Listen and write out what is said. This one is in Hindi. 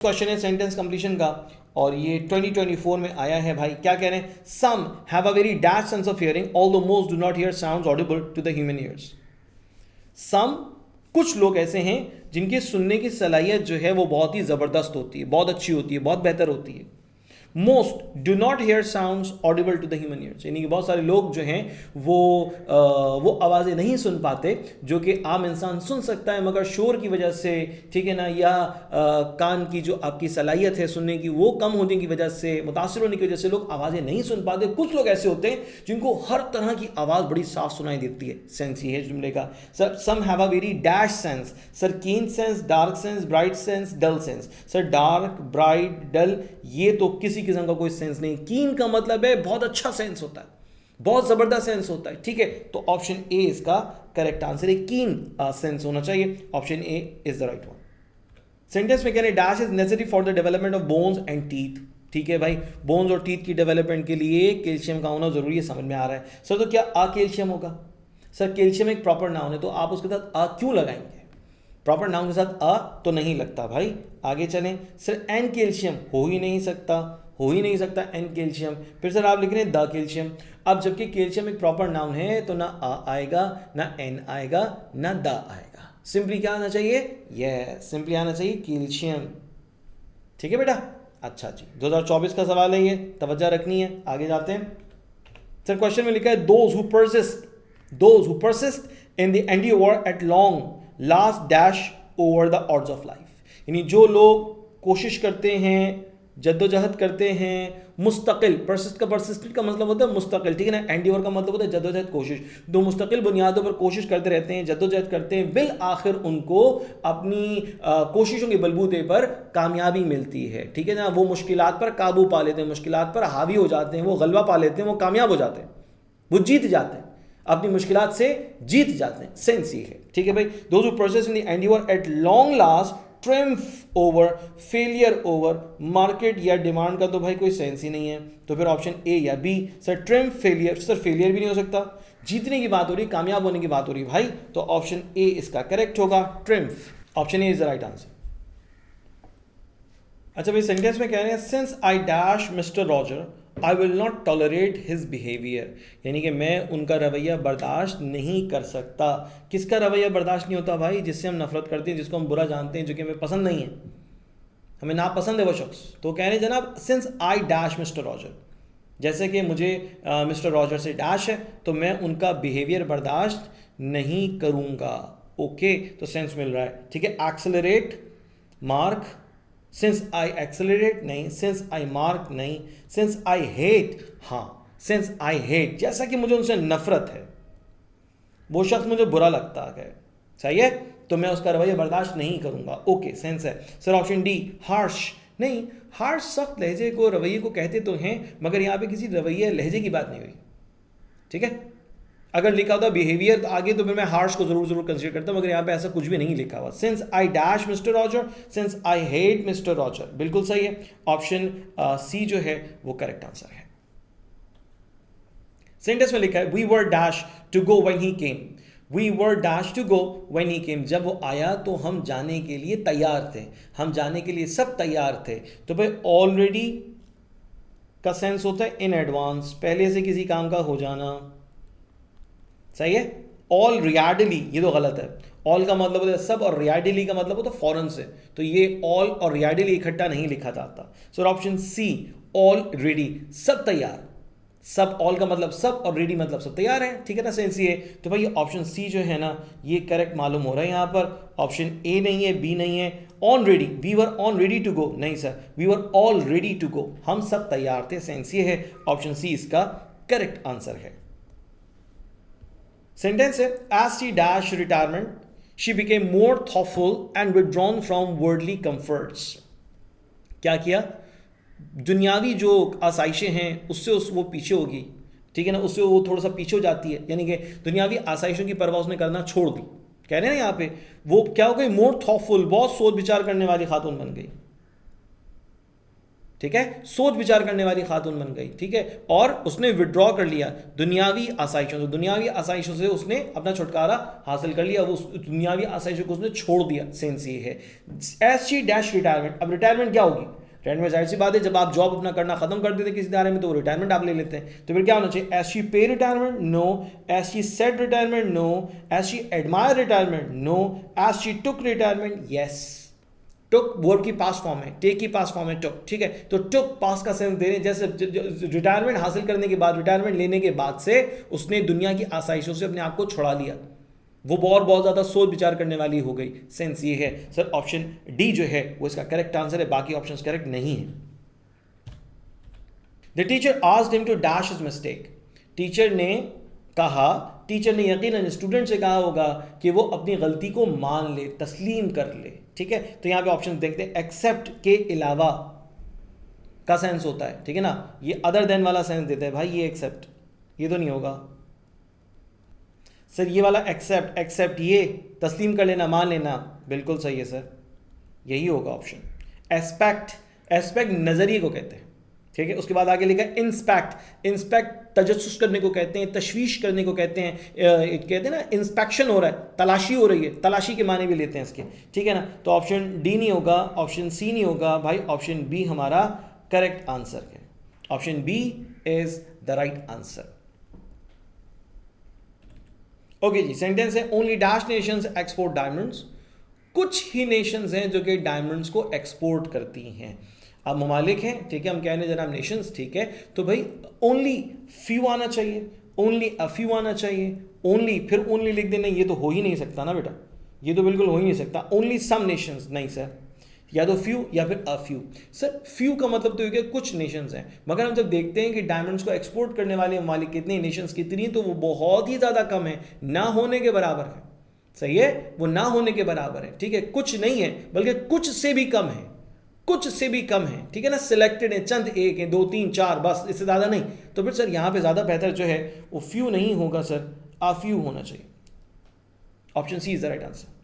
क्वेश्चन है सेंटेंस कंप्लीशन का और ये 2024 में आया है भाई। क्या कह रहे हैं? Some have a very dash sense of hearing although most do not hear sounds audible to the human ears. Some कुछ लोग ऐसे हैं जिनकी सुनने की सलाहियत जो है वो बहुत ही ज़बरदस्त होती है, बहुत अच्छी होती है, बहुत बेहतर होती है। Most do not hear sounds audible to the human ears, यानी कि बहुत सारे लोग जो हैं वो आवाज़ें नहीं सुन पाते जो कि आम इंसान सुन सकता है, मगर शोर की वजह से, ठीक है ना, या कान की जो आपकी सलाहियत है सुनने की वो कम होने की वजह से, मुतासिर होने की वजह से लोग आवाज़ें नहीं सुन पाते। कुछ लोग ऐसे होते हैं जिनको हर तरह की आवाज़ बड़ी साफ सुनाई देती है। सेंस ये है जुमले का। Sir some have a very dash sense, sir keen sense, dark sense, bright sense, dull sense. Sir dark, bright, dull ये तो किसी किस्म का कोई सेंस नहीं। कीन का मतलब है बहुत अच्छा सेंस होता है, बहुत जबरदस्त सेंस होता है, ठीक है। तो ऑप्शन ए इसका करेक्ट आंसर है, कीन सेंस होना चाहिए। Option A is the right one. Sentence में कह रहे dash is necessary for the development of bones and teeth. ठीक है भाई, बोन्स और टीथ की डेवलपमेंट के लिए कैल्शियम का होना जरूरी है, समझ में आ रहा है। सर तो क्या आ कैल्शियम होगा? सर कैल्शियम एक प्रॉपर नाउन है, तो आप उसके साथ आ क्यों लगाएंगे? प्रॉपर नाउन के साथ आ तो नहीं लगता भाई। आगे चलें। सर एन कैल्शियम हो ही नहीं सकता, हो ही नहीं सकता एन कैल्शियम। फिर सर आप लिख रहे हैं द कैल्शियम। अब जबकि कैल्शियम एक प्रॉपर नाउन है तो ना आ आएगा, ना एन आएगा, ना द आएगा। सिंपली क्या आना चाहिए? यस, सिंपली आना चाहिए कैल्शियम। ठीक है बेटा। अच्छा जी, 2024 का सवाल है ये, तवज्जो रखनी है। आगे जाते हैं। सर क्वेश्चन में लिखा है those who persist in the endeavour at long last dash over the odds of life, यानी जो लोग कोशिश करते हैं, जद्दोजहद करते हैं, मुस्तकिल। परसिस्ट का परसिस्टेंट का मतलब होता है मुस्तकिल, ठीक है ना। एंडियोर का मतलब होता है जद्दोजहद, कोशिश। दो मुस्तकिल बुनियादों पर कोशिश करते रहते हैं, जद्दोजहद करते हैं, बिल आखिर उनको अपनी कोशिशों के बलबूते पर कामयाबी मिलती है, ठीक है ना। वो मुश्किलात पर काबू पा लेते हैं, मुश्किलात पर हावी हो जाते हैं, वो गलबा पा लेते हैं, वो कामयाब हो जाते हैं, वो जीत जाते हैं, अपनी मुश्किलात से जीत जाते हैं। सेंस ये है, ठीक है भाई। Those who persist in the endeavour at long last triumph over failure over market या डिमांड का तो भाई कोई सेंस ही नहीं है। तो फिर ऑप्शन ए या B. Sir triumph failure, sir failure भी नहीं हो सकता, जीतने की बात हो रही, कामयाब होने की बात हो रही भाई। तो ऑप्शन ए इसका करेक्ट होगा, triumph. Option A is the right answer. अच्छा भाई, सेंटेंस में कह रहे हैं since I dash mister Roger I will not tolerate his behaviour, यानी कि मैं उनका रवैया बर्दाश्त नहीं कर सकता। किसका रवैया बर्दाश्त नहीं होता भाई? जिससे हम नफरत करते हैं, जिसको हम बुरा जानते हैं, जो कि हमें पसंद नहीं है, हमें नापसंद है वो शख्स। तो कह रहे हैं जनाब since I dash mister Roger, जैसे कि मुझे मिस्टर रॉजर से डैश है तो मैं उनका बिहेवियर बर्दाश्त नहीं करूँगा। ओके, तो सेंस मिल रहा है, ठीक है। Accelerate, mark, since I accelerate नहीं, सिंस आई मार्क नहीं, सिंस आई हेट, हाँ सिंस आई हेट, जैसा कि मुझे उनसे नफरत है, वो शख्स मुझे बुरा लगता है, सही है, तो मैं उसका रवैया बर्दाश्त नहीं करूंगा। ओके, सेंस है। सर ऑप्शन डी हार्श नहीं, हार्श सख्त लहजे को, रवैये को कहते तो हैं, मगर यहाँ पे किसी रवैये लहजे की बात नहीं हुई, ठीक है। अगर लिखा होता बिहेवियर आगे तो फिर मैं हार्श को जरूर कंसीडर करता हूं, मगर यहाँ पे ऐसा कुछ भी नहीं लिखा हुआ। Since I dash mister Roger, since I hate mister Roger, बिल्कुल सही है। ऑप्शन सी जो है वो करेक्ट आंसर है। सेंटेंस में लिखा है we were dash to go when he came, we were dash to go when he came, जब वो आया तो हम जाने के लिए तैयार थे, हम जाने के लिए सब तैयार थे। तो भाई ऑलरेडी का सेंस होता है इन एडवांस, पहले से किसी काम का हो जाना, सही है। ऑल रियाडली ये तो गलत है, ऑल का मतलब होता है सब और रियाडली का मतलब होता है फौरन से, तो ये ऑल और रियाडली इकट्ठा नहीं लिखा जाता। सो ऑप्शन सी ऑलरेडी, सब तैयार, सब ऑल का मतलब सब और रेडी मतलब सब तैयार है, ठीक है ना, सेंस ये। तो भाई ऑप्शन सी जो है ना ये करेक्ट मालूम हो रहा है यहाँ पर। ऑप्शन ए नहीं है, बी नहीं है। On ready, we were on ready to go, नहीं sir, we were all ready to go, हम सब तैयार थे, सेंस ये है। ऑप्शन सी इसका करेक्ट आंसर है। सेंटेंस है as she dash retirement she became more thoughtful and withdrawn from worldly comforts, क्या किया? दुनियावी जो आसाइशें हैं उससे वो पीछे होगी, ठीक है ना, उससे वो थोड़ा सा पीछे हो जाती है, यानी कि दुनियावी आसाइशों की परवाह उसने करना छोड़ दी। कह रहे हैं ना यहाँ पे वो क्या हो गई? मोर थॉटफुल, बहुत सोच विचार करने वाली खातून बन गई। ठीक है, सोच विचार करने वाली खातून बन गई, ठीक है, और उसने विड्रॉ कर लिया दुनियावी आसाइशों से, दुनियावी आसाइशों से उसने अपना छुटकारा हासिल कर लिया, वो उस दुनियावी आसाइशों को उसने छोड़ दिया। सेंस ये है। S she dash retirement. अब रिटायरमेंट क्या होगी? रिटायरमेंट जाहिर सी बात है, जब आप जॉब अपना करना खत्म कर देते किसी इदारे में तो रिटायरमेंट आप ले लेते हैं। तो फिर क्या होना चाहिए? As she pay retirement? No. As she set retirement? No. As she admire retirement? No. As she took retirement? Yes. Took verb की पास्ट फॉर्म है, टेक की पास्ट फॉर्म है टुक, ठीक है। तो टुक पास्ट का सेंस दे रहे हैं, जैसे रिटायरमेंट हासिल करने के बाद, रिटायरमेंट लेने के बाद से उसने दुनिया की आसाइशों से अपने आप को छुड़ा लिया, वो बहुत ज़्यादा सोच विचार करने वाली हो गई। सेंस ये है सर, ऑप्शन डी जो है वो इसका करेक्ट आंसर है, बाकी ऑप्शंस करेक्ट नहीं है। The teacher asked him to dash his mistake. Teacher ने कहा, टीचर ने यकीनन स्टूडेंट से कहा होगा कि वो अपनी गलती को मान ले, तस्लीम कर ले, ठीक है। तो यहां पे ऑप्शन देखते हैं, एक्सेप्ट के अलावा का सेंस होता है, ठीक है ना, ये अदर देन वाला सेंस देता है भाई, ये एक्सेप्ट, ये तो नहीं होगा सर, ये वाला एक्सेप्ट, एक्सेप्ट ये तस्लीम कर लेना, मान लेना, बिल्कुल सही है सर, यही होगा ऑप्शन। एस्पेक्ट, एस्पेक्ट नजरिए को कहते हैं, ठीक है। उसके बाद आगे लिखा है इंस्पेक्ट। इंस्पेक्ट तजस्सुस करने को कहते हैं, तशवीश करने को कहते हैं, कहते हैं ना इंस्पेक्शन हो रहा है, तलाशी हो रही है, तलाशी के माने भी लेते हैं इसके, ठीक है ना। तो ऑप्शन डी नहीं होगा, ऑप्शन सी नहीं होगा भाई, ऑप्शन बी हमारा करेक्ट आंसर है। Option B is the right answer. Okay ji, sentence है only dash nations export diamonds. कुछ ही नेशंस हैं जो कि डायमंड्स को एक्सपोर्ट करती हैं। अब ममालिक हैं, ठीक है, हम कह रहे हैं जनाब नेशंस, ठीक है। तो भाई ओनली फ्यू आना चाहिए, ओनली अ फ्यू आना चाहिए, ओनली फिर ओनली लिख देना, ये तो हो ही नहीं सकता ना बेटा, ये तो बिल्कुल हो ही नहीं सकता। ओनली सम नेशंस नहीं सर, या तो फ्यू या फिर अ फ्यू। सर फ्यू का मतलब तो ये कुछ नेशंस हैं, मगर हम जब देखते हैं कि डायमंड्स को एक्सपोर्ट करने वाले ममालिक कितने, नेशंस कितनी, तो वो बहुत ही ज़्यादा कम है, ना होने के बराबर है। सही है, वो ना होने के बराबर है, ठीक है, कुछ नहीं है बल्कि कुछ से भी कम है, कुछ से भी कम है, ठीक है ना, सिलेक्टेड है, चंद एक है, 2 3 4 बस, इससे ज़्यादा नहीं। तो फिर सर यहाँ पे ज़्यादा बेहतर जो है वो फ्यू नहीं होगा सर, आ फ्यू होना चाहिए। Option C is the right answer.